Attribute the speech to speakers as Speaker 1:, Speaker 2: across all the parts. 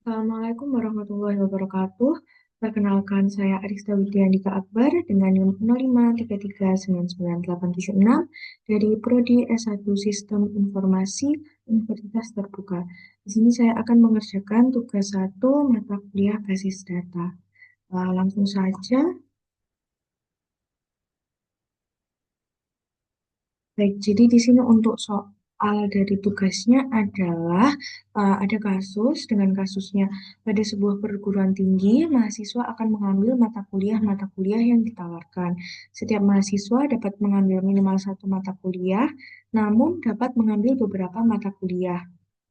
Speaker 1: Assalamualaikum warahmatullahi wabarakatuh. Perkenalkan, saya Arista Widyandika Akbar dengan NIM 05339986 dari Prodi S1 Sistem Informasi Universitas Terbuka. Di sini saya akan mengerjakan tugas satu mata kuliah basis data. Langsung saja. Baik, jadi di sini untuk soal dari tugasnya adalah ada kasus. Dengan kasusnya, pada sebuah perguruan tinggi, mahasiswa akan mengambil mata kuliah yang ditawarkan. Setiap mahasiswa dapat mengambil minimal satu mata kuliah, namun dapat mengambil beberapa mata kuliah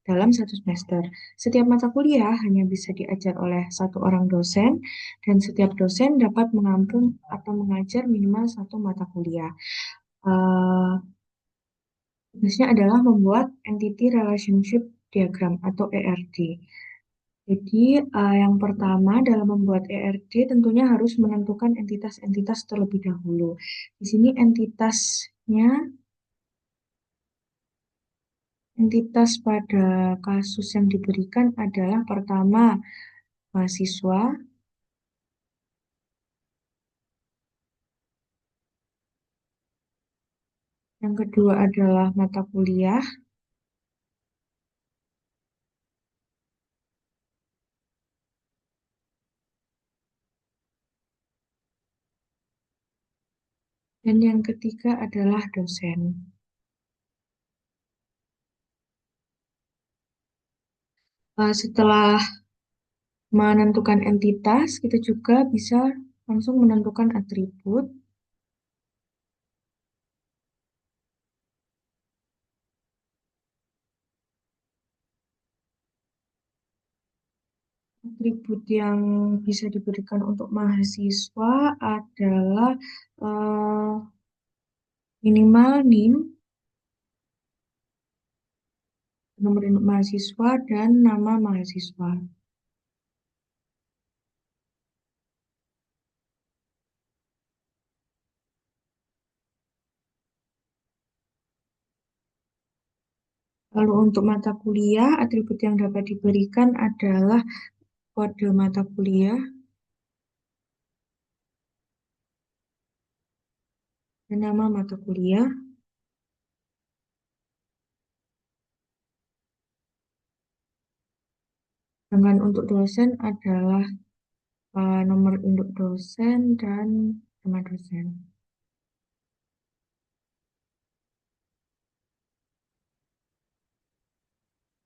Speaker 1: dalam satu semester. Setiap mata kuliah hanya bisa diajar oleh satu orang dosen, dan setiap dosen dapat mengambil atau mengajar minimal satu mata kuliah. Eh, Tugasnya adalah membuat Entity Relationship Diagram atau ERD. Jadi, yang pertama dalam membuat ERD tentunya harus menentukan entitas-entitas terlebih dahulu. Di sini entitas pada kasus yang diberikan adalah pertama mahasiswa, yang kedua adalah mata kuliah, dan yang ketiga adalah dosen. Setelah menentukan entitas, kita juga bisa langsung menentukan atribut. Atribut yang bisa diberikan untuk mahasiswa adalah eh, minimal NIM, nomor induk mahasiswa, dan nama mahasiswa. Lalu untuk mata kuliah, atribut yang dapat diberikan adalah kode mata kuliah dan nama mata kuliah. Sedangkan untuk dosen adalah nomor induk dosen dan nama dosen.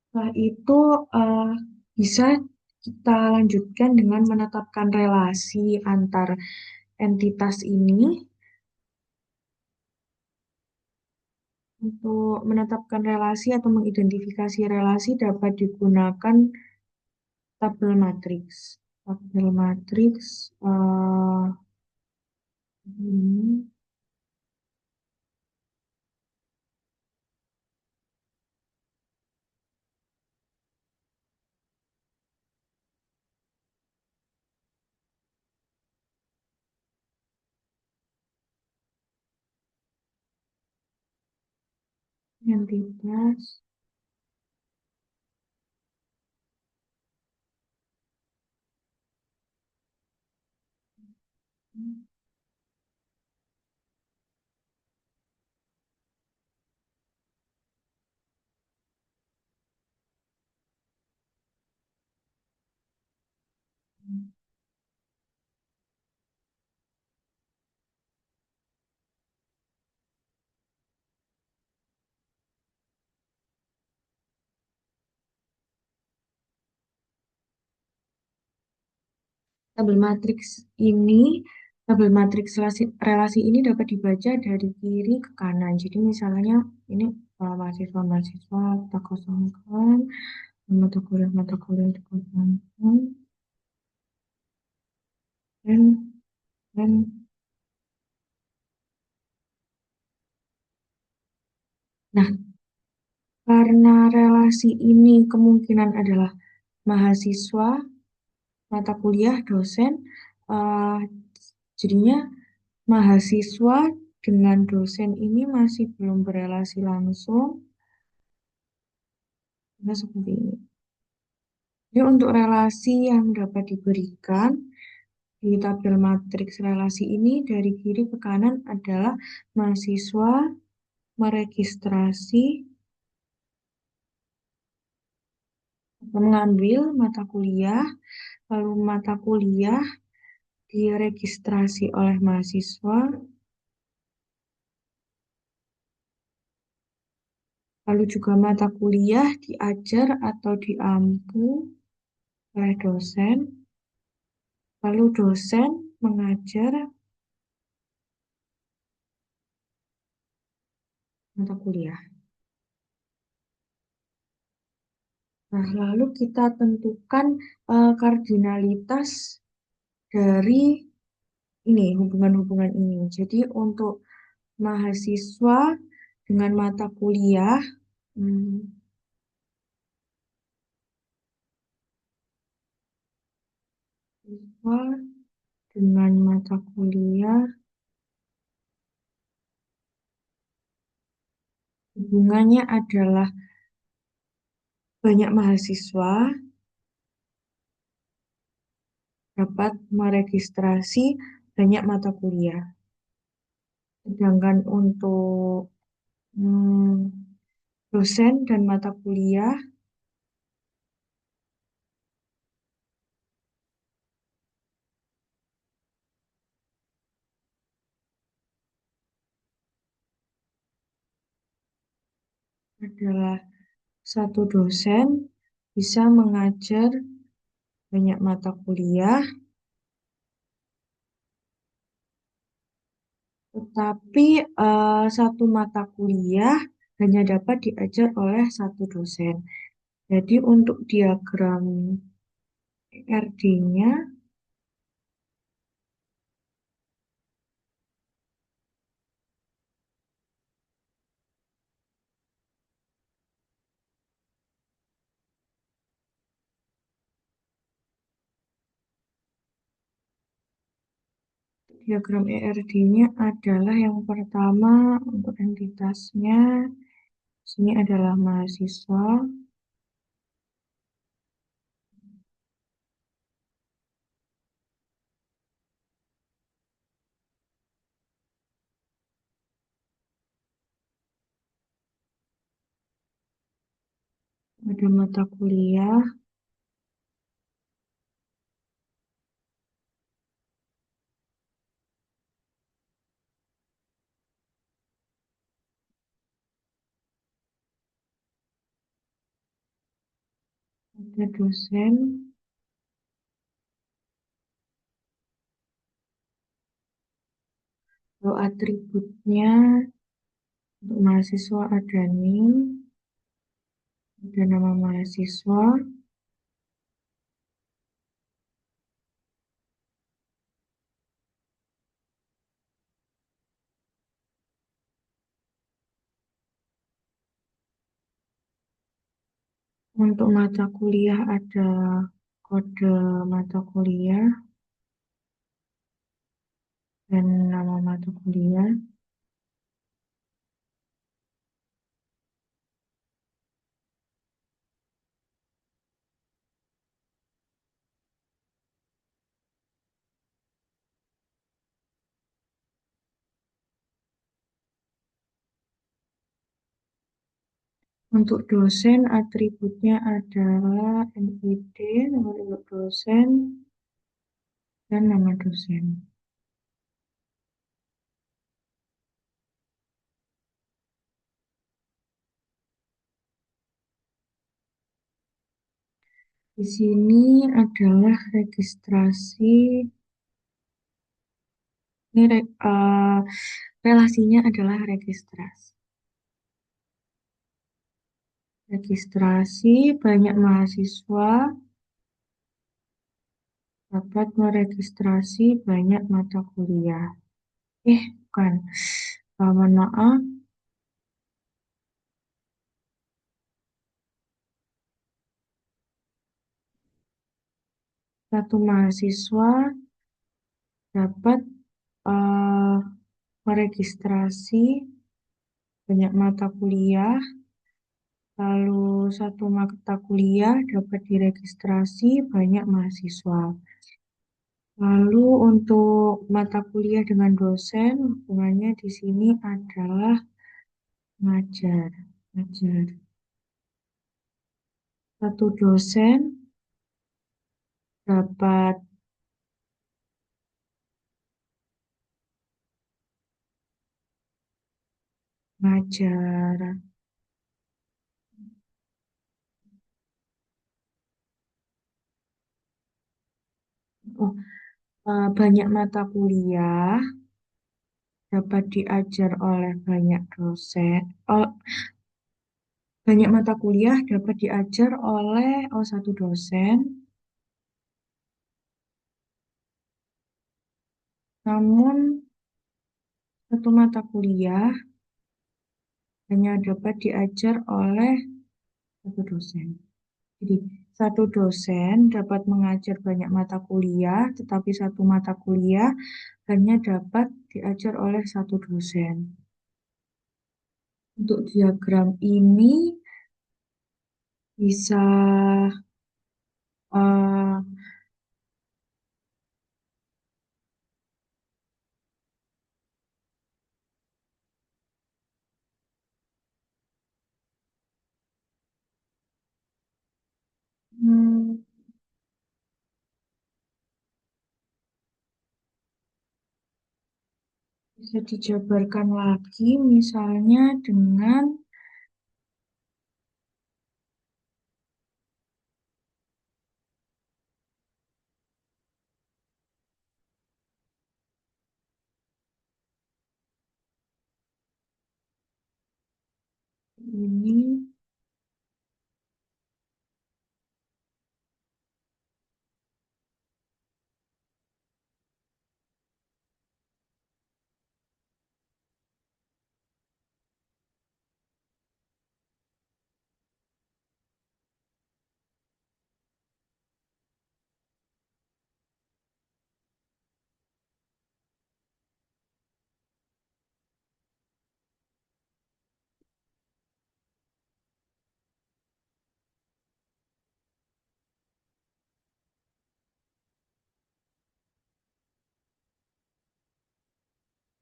Speaker 1: Setelah itu eh, bisa kita lanjutkan dengan menetapkan relasi antar entitas ini. Untuk menetapkan relasi atau mengidentifikasi relasi dapat digunakan tabel matriks. Tabel matriks ini entitas tabel matriks ini tabel matriks relasi ini dapat dibaca dari kiri ke kanan. Jadi misalnya ini mahasiswa-mahasiswa kita kosongkan, mata kuliah dikosongkan, dan nah, karena relasi ini kemungkinan adalah mahasiswa, mata kuliah, dosen, eh, jadinya mahasiswa dengan dosen ini masih belum berelasi langsung, nah, seperti ini. Jadi untuk relasi yang dapat diberikan di tabel matriks relasi ini dari kiri ke kanan adalah mahasiswa meregistrasi atau mengambil mata kuliah, lalu mata kuliah diregistrasi oleh mahasiswa, lalu juga mata kuliah diajar atau diampu oleh dosen, lalu dosen mengajar mata kuliah. Nah, lalu kita tentukan kardinalitas dari ini, hubungan-hubungan ini. Jadi untuk mahasiswa dengan mata kuliah, hmm, mahasiswa dengan mata kuliah, hubungannya adalah banyak mahasiswa dapat meregistrasi banyak mata kuliah. Sedangkan untuk dosen dan mata kuliah adalah satu dosen bisa mengajar banyak mata kuliah, tetapi satu mata kuliah hanya dapat diajar oleh satu dosen. Jadi untuk diagram RD-nya, diagram ERD-nya adalah yang pertama untuk entitasnya, sini adalah mahasiswa, ada mata kuliah, ada dosen, lalu atributnya untuk mahasiswa ada NIM, ada nama mahasiswa, untuk mata kuliah ada kode mata kuliah dan nama mata kuliah. Untuk dosen, atributnya adalah NID, nomor induk dosen, dan nama dosen. Di sini adalah registrasi, ini relasinya adalah registrasi. Registrasi banyak mahasiswa dapat meregistrasi banyak mata kuliah. Bukan. Mohon maaf, satu mahasiswa dapat eh, meregistrasi banyak mata kuliah, Lalu satu mata kuliah dapat diregistrasi banyak mahasiswa. Lalu untuk mata kuliah dengan dosen, hubungannya di sini adalah ngajar. Ngajar. Satu dosen dapat ngajar. Oh, banyak mata kuliah dapat diajar oleh banyak dosen. Oh, banyak mata kuliah dapat diajar oleh satu dosen, namun satu mata kuliah hanya dapat diajar oleh satu dosen. Jadi, satu dosen dapat mengajar banyak mata kuliah, tetapi satu mata kuliah hanya dapat diajar oleh satu dosen. Untuk diagram ini bisa eh, hmm, bisa dijabarkan lagi misalnya dengan ini.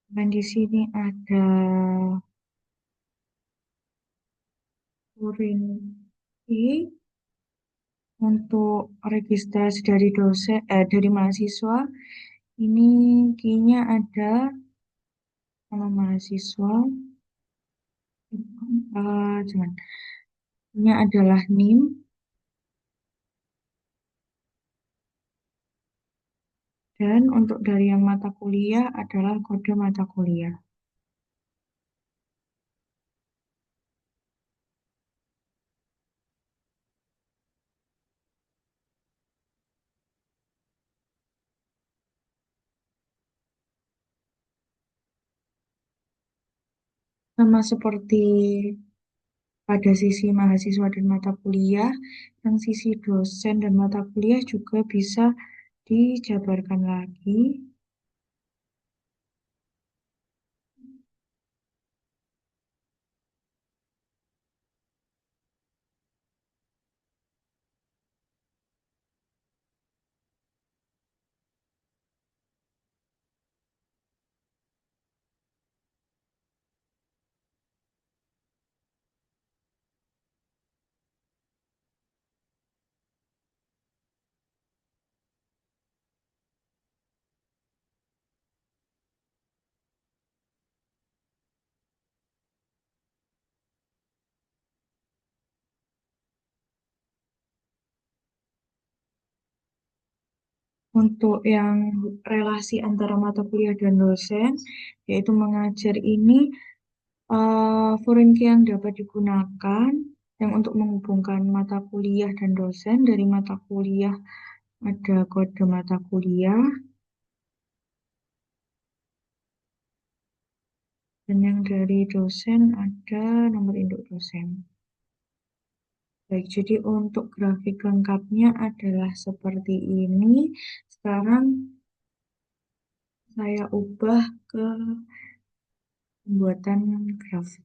Speaker 1: Dan di sini ada Urinki untuk registrasi dari dosen dari mahasiswa. Ini kayaknya ada nama mahasiswa. Jangan. Ini adalah NIM dan untuk dari yang mata kuliah adalah kode mata kuliah. Sama seperti pada sisi mahasiswa dan mata kuliah, yang sisi dosen dan mata kuliah juga bisa dijabarkan lagi. Untuk yang relasi antara mata kuliah dan dosen, yaitu mengajar ini, foreign key yang dapat digunakan yang untuk menghubungkan mata kuliah dan dosen. Dari mata kuliah ada kode mata kuliah, dan yang dari dosen ada nomor induk dosen. Baik, jadi untuk grafik lengkapnya adalah seperti ini. Sekarang saya ubah ke pembuatan grafik.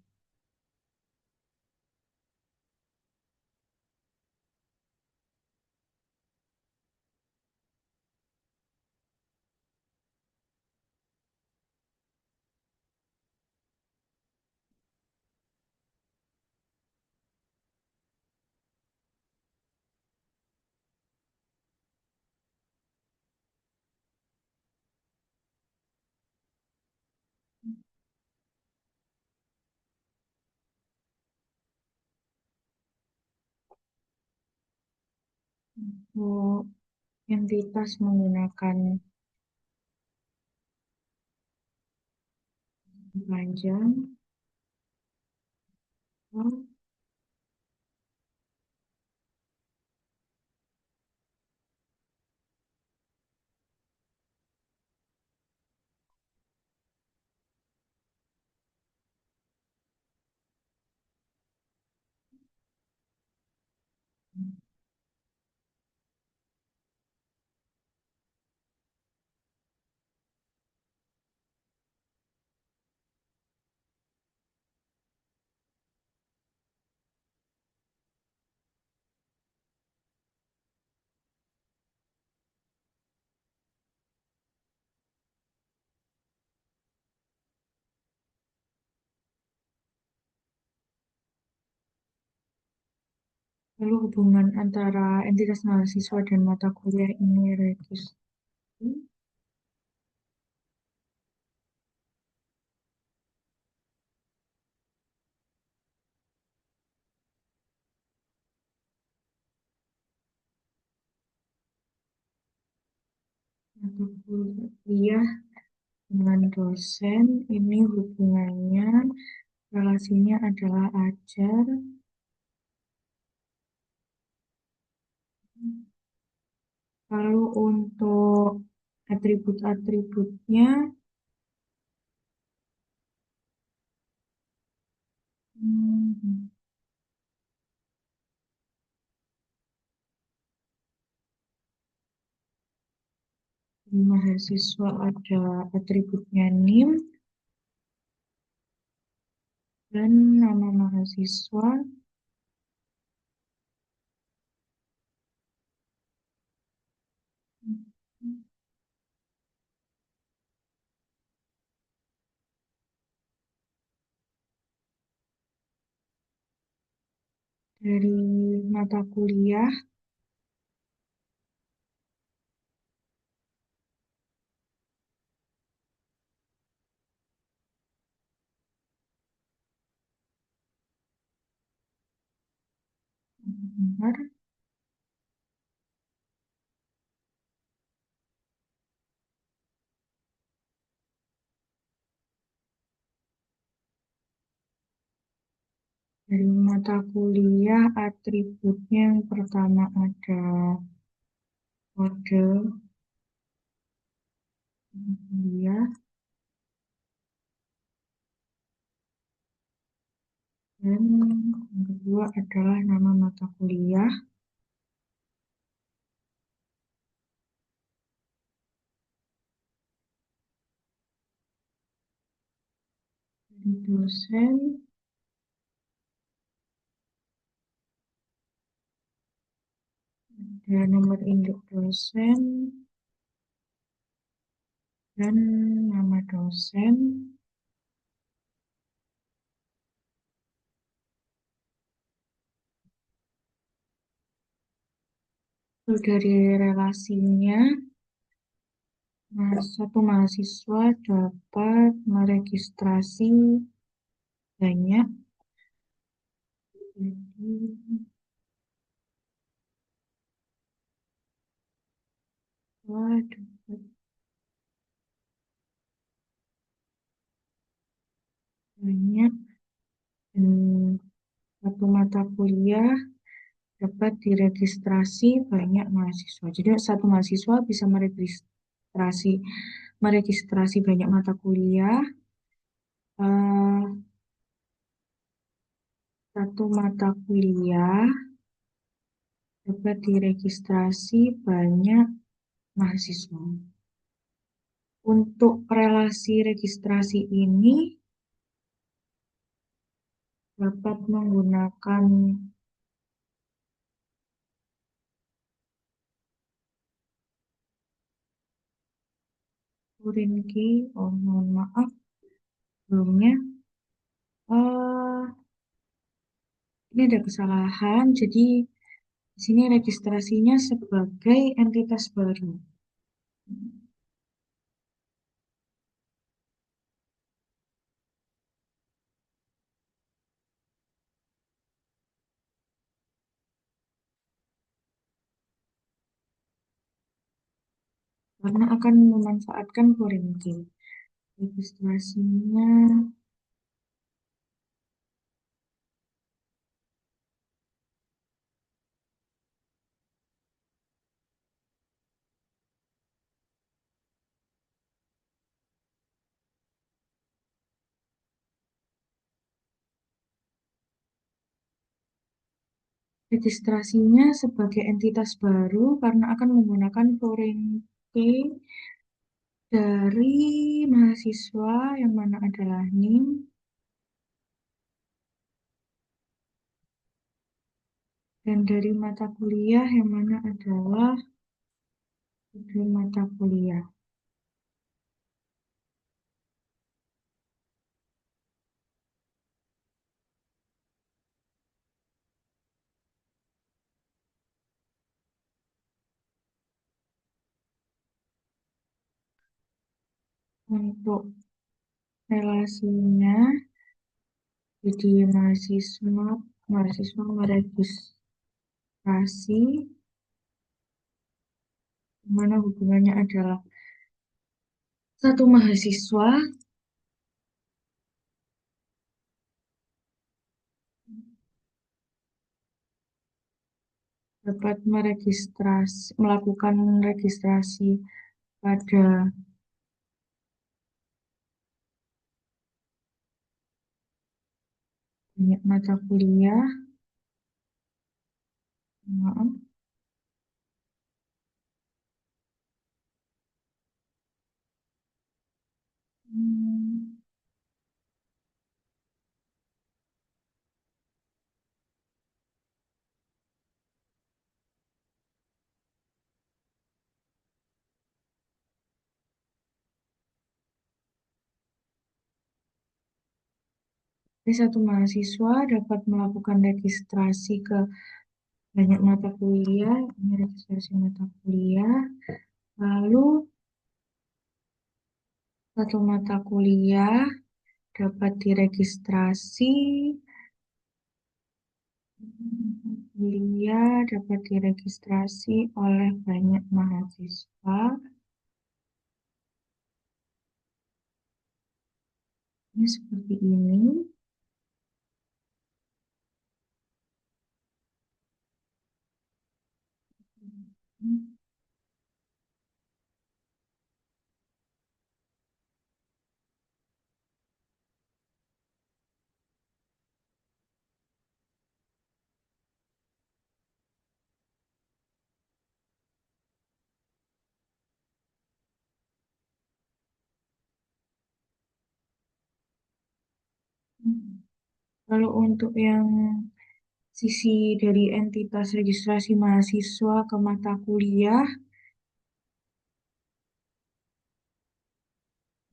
Speaker 1: Untuk entitas menggunakan panjang, lalu hubungan antara entitas mahasiswa dan mata kuliah ini registrasi mata kuliah dengan dosen ini hubungannya relasinya adalah ajar. Lalu untuk atribut-atributnya, hmm, di mahasiswa ada atributnya NIM dan nama mahasiswa. Dari mata kuliah, bentar, dari mata kuliah atributnya yang pertama ada kode kuliah dan yang kedua adalah nama mata kuliah. Dari dosen ada nomor induk dosen dan nama dosen. Lalu dari relasinya, satu mahasiswa dapat meregistrasi banyak, jadi dapat banyak dan satu mata kuliah dapat diregistrasi banyak mahasiswa. Jadi satu mahasiswa bisa meregistrasi banyak mata kuliah. eh, Satu mata kuliah dapat diregistrasi banyak mahasiswa. Untuk relasi registrasi ini dapat menggunakan foreign key. Oh, mohon maaf sebelumnya. eh ini ada kesalahan. Jadi di sini registrasinya sebagai entitas baru. karena akan memanfaatkan foreign key. Registrasinya, registrasinya sebagai entitas baru karena akan menggunakan foreign key dari mahasiswa yang mana adalah NIM dan dari mata kuliah yang mana adalah judul mata kuliah. Untuk relasinya, jadi mahasiswa meregistrasi, di mana hubungannya adalah satu mahasiswa dapat melakukan registrasi pada banyak mata kuliah. Maaf. Hmm, Jadi satu mahasiswa dapat melakukan registrasi ke banyak mata kuliah, ini registrasi mata kuliah, lalu satu mata kuliah dapat diregistrasi, kuliah dapat diregistrasi oleh banyak mahasiswa. Ini seperti ini. Kalau untuk yang sisi dari entitas registrasi mahasiswa ke mata kuliah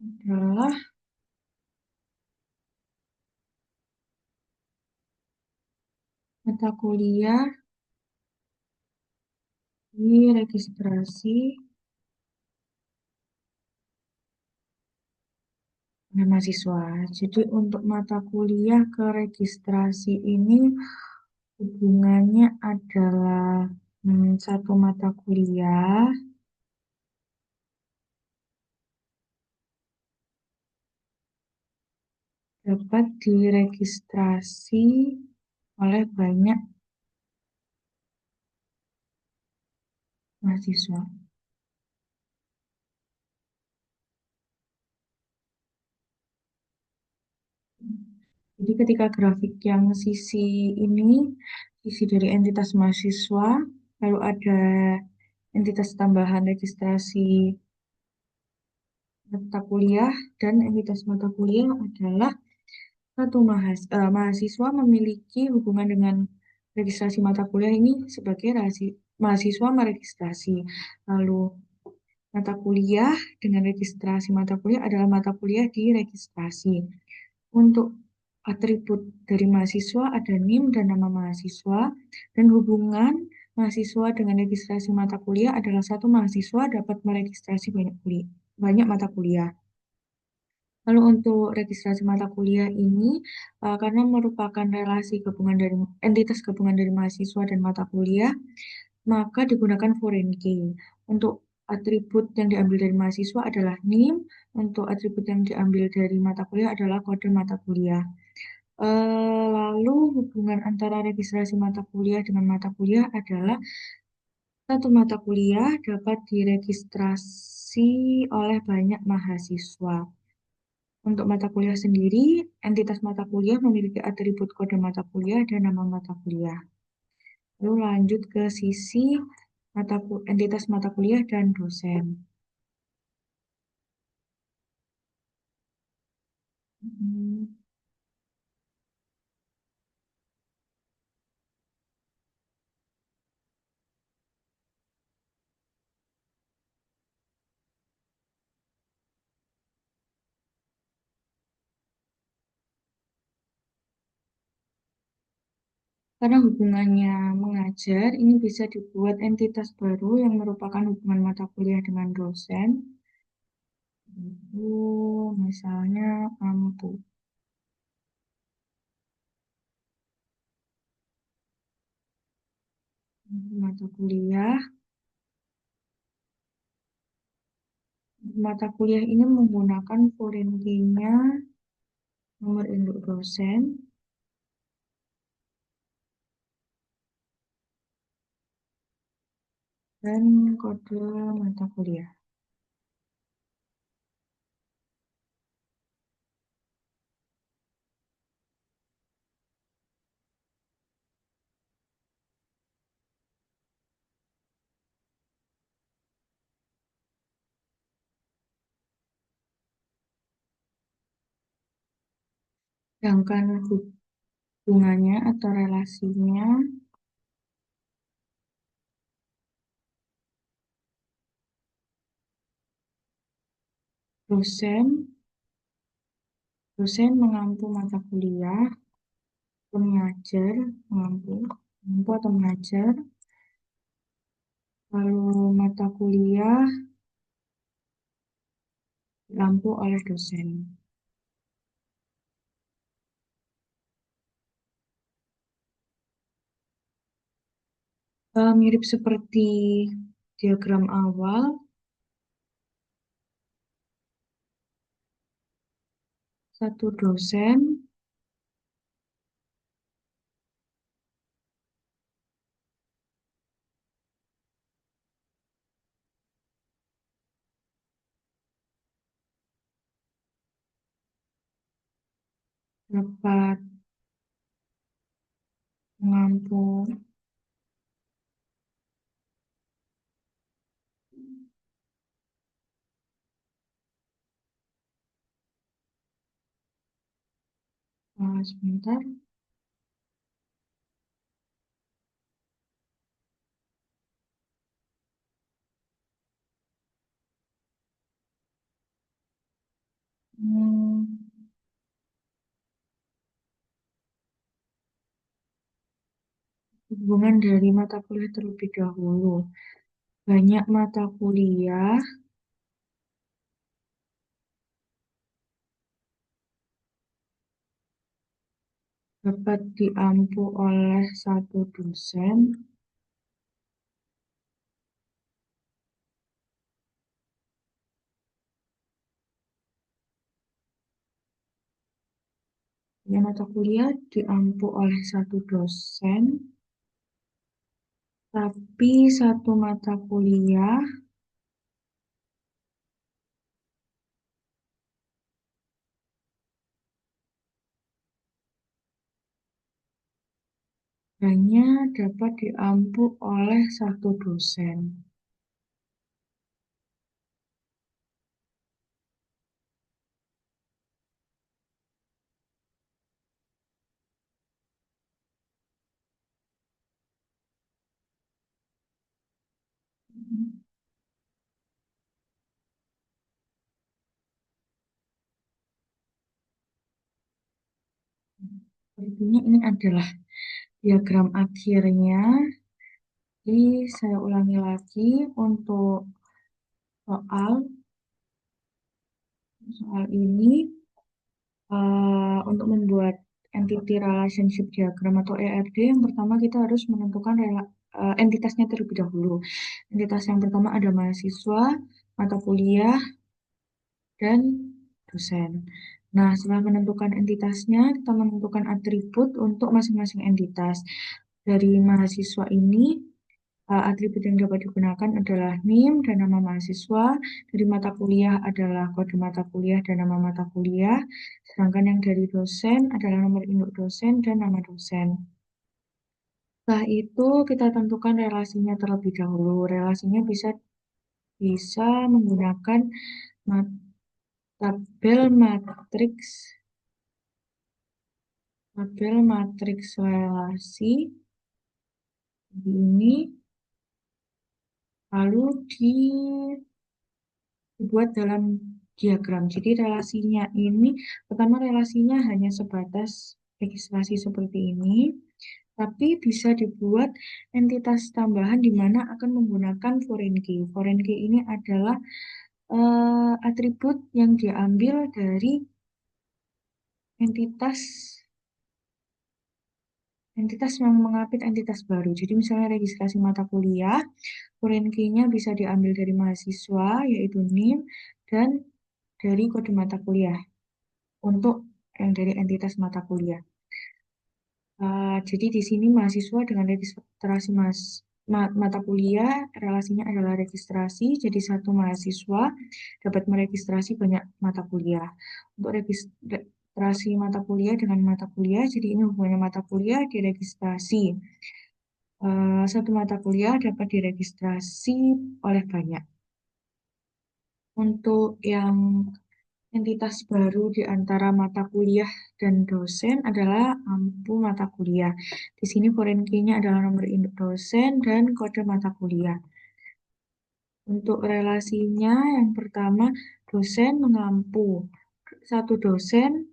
Speaker 1: adalah mata kuliah diregistrasi oleh mahasiswa. Jadi untuk mata kuliah ke registrasi ini hubungannya adalah satu mata kuliah dapat diregistrasi oleh banyak mahasiswa. Jadi ketika grafik yang ini, sisi dari entitas mahasiswa, lalu ada entitas tambahan registrasi mata kuliah, dan entitas mata kuliah adalah mahasiswa memiliki hubungan dengan registrasi mata kuliah ini sebagai mahasiswa meregistrasi. Lalu mata kuliah dengan registrasi mata kuliah adalah mata kuliah diregistrasi. Untuk atribut dari mahasiswa ada NIM dan nama mahasiswa, dan hubungan mahasiswa dengan registrasi mata kuliah adalah satu mahasiswa dapat meregistrasi banyak mata kuliah. Lalu untuk registrasi mata kuliah ini, karena merupakan relasi gabungan dari entitas gabungan dari mahasiswa dan mata kuliah, maka digunakan foreign key. Untuk atribut yang diambil dari mahasiswa adalah NIM, untuk atribut yang diambil dari mata kuliah adalah kode mata kuliah. Lalu hubungan antara registrasi mata kuliah dengan mata kuliah adalah satu mata kuliah dapat diregistrasi oleh banyak mahasiswa. Untuk mata kuliah sendiri, entitas mata kuliah memiliki atribut kode mata kuliah dan nama mata kuliah. Lalu lanjut ke sisi entitas mata kuliah dan dosen. Hmm, Karena hubungannya mengajar, ini bisa dibuat entitas baru yang merupakan hubungan mata kuliah dengan dosen. Itu misalnya ampu mata kuliah. Mata kuliah ini menggunakan foreign-key-nya, nomor induk dosen, dan kode mata kuliah. Sedangkan hubungannya atau relasinya, dosen, dosen mengampu mata kuliah, mengajar, mengampu, mengampu atau mengajar, lalu mata kuliah diampu oleh dosen. Mirip seperti diagram awal, satu dosen dapat mengampu sebentar. Hmm, Hubungan dari mata kuliah terlebih dahulu. Banyak mata kuliah dapat diampu oleh satu dosen. Banyak mata kuliah diampu oleh satu dosen, tapi satu mata kuliah hanya dapat diampu oleh satu dosen. Artinya ini adalah diagram akhirnya. Jadi saya ulangi lagi untuk soal soal ini, untuk membuat entity relationship diagram atau ERD, yang pertama kita harus menentukan entitasnya terlebih dahulu. Entitas yang pertama ada mahasiswa, mata kuliah, dan dosen. Nah, setelah menentukan entitasnya, kita menentukan atribut untuk masing-masing entitas. Dari mahasiswa ini, atribut yang dapat digunakan adalah NIM dan nama mahasiswa. Dari mata kuliah adalah kode mata kuliah dan nama mata kuliah. Sedangkan yang dari dosen adalah nomor induk dosen dan nama dosen. Setelah itu kita tentukan relasinya terlebih dahulu. Relasinya bisa bisa menggunakan ma- tabel matriks relasi ini lalu dibuat dalam diagram. Jadi relasinya ini, pertama relasinya hanya sebatas registrasi seperti ini, tapi bisa dibuat entitas tambahan di mana akan menggunakan foreign key. Foreign key ini adalah atribut yang diambil dari entitas entitas yang mengapit entitas baru. Jadi misalnya registrasi mata kuliah, foreign key-nya bisa diambil dari mahasiswa, yaitu NIM, dan dari kode mata kuliah untuk yang dari entitas mata kuliah. Jadi di sini mahasiswa dengan registrasi mata kuliah, relasinya adalah registrasi, jadi satu mahasiswa dapat meregistrasi banyak mata kuliah. Untuk registrasi mata kuliah dengan mata kuliah, jadi ini hubungannya mata kuliah diregistrasi. Satu mata kuliah dapat diregistrasi oleh banyak. Untuk yang entitas baru di antara mata kuliah dan dosen adalah ampu mata kuliah. Di sini foreign key-nya adalah nomor induk dosen dan kode mata kuliah. Untuk relasinya, yang pertama, dosen mengampu. Satu dosen,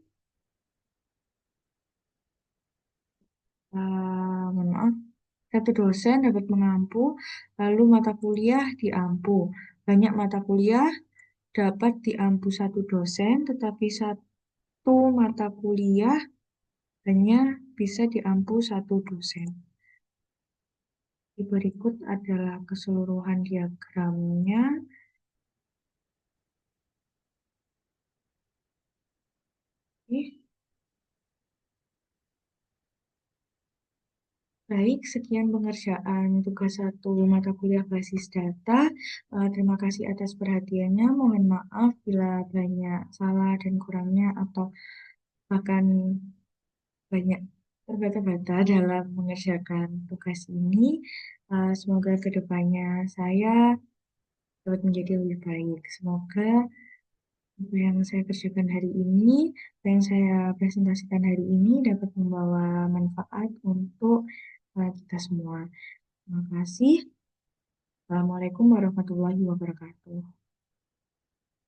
Speaker 1: mohon maaf, satu dosen dapat mengampu, lalu mata kuliah diampu. Banyak mata kuliah dapat diampu satu dosen, tetapi satu mata kuliah hanya bisa diampu satu dosen. Di berikut adalah keseluruhan diagramnya. Oke. Baik, sekian pengerjaan tugas satu mata kuliah basis data. Terima kasih atas perhatiannya. Mohon maaf bila banyak salah dan kurangnya atau bahkan banyak terbata-bata dalam mengerjakan tugas ini. Semoga kedepannya saya dapat menjadi lebih baik. Semoga apa yang saya kerjakan hari ini, apa yang saya presentasikan hari ini dapat membawa manfaat untuk kita semua. Terima kasih. Assalamualaikum warahmatullahi wabarakatuh.